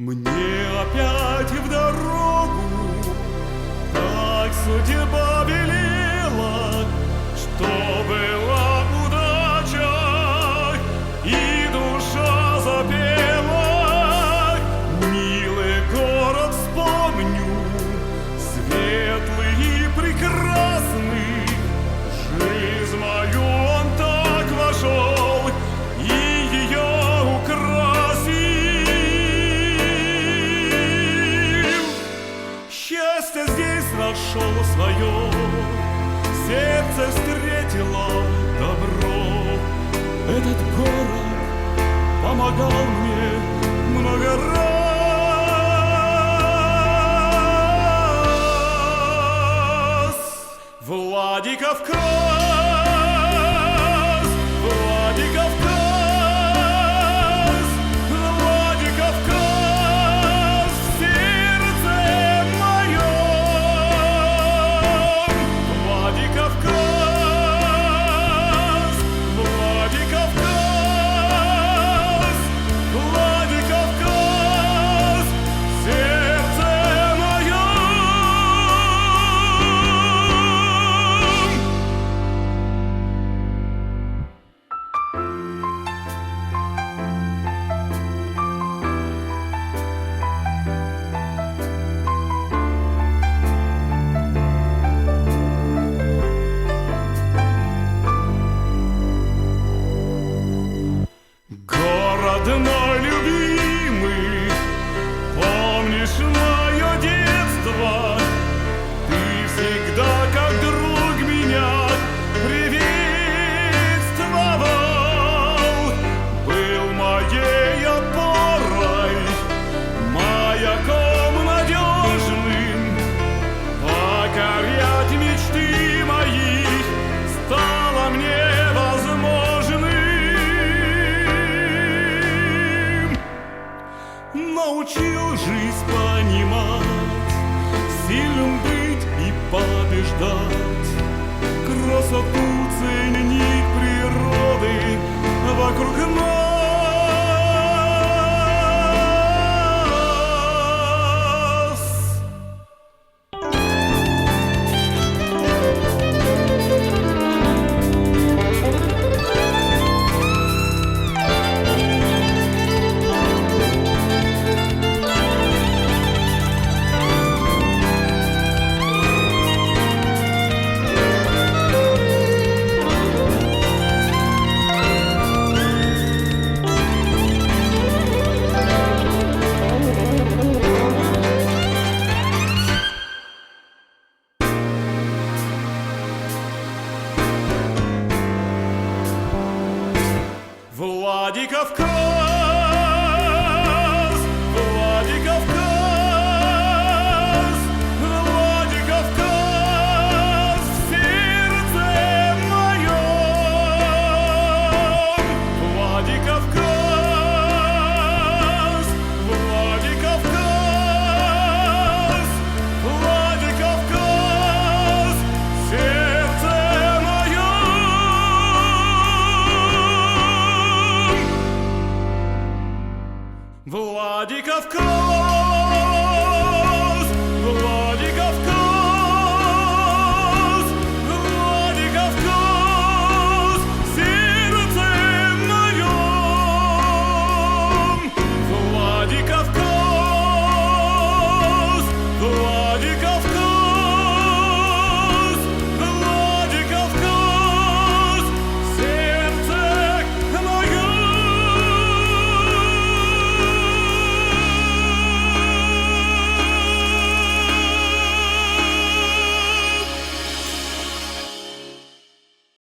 Мне опять в дорогу, так судьба велела, что была удача, и душа запела. Милый город вспомню, светлый и прекрасный, жизнь мою он так вошел и ее украсил. Счастье здесь нашел свое, сердце встретило добро. Этот город помогал мне много раз. Владикавказ, Владикавказ, Владикавказ в сердце моем. Владикавказ, Владикавказ, Владикавказ в сердце моем. Город мой любимый, помнишь мое детство? Ты всегда как друг меня приветствовал, был моей опорой, маяком надежным. Покорять мечты моих стало мне возможным. Научил жизнь понимать, сильным быть и побеждать, красоту ценить природы вокруг нас. Владикавказ, Владикавказ, Владикавказ в сердце моем. Владикавказ, Владикавказ, Владикавказ в сердце моем. Владикавказ.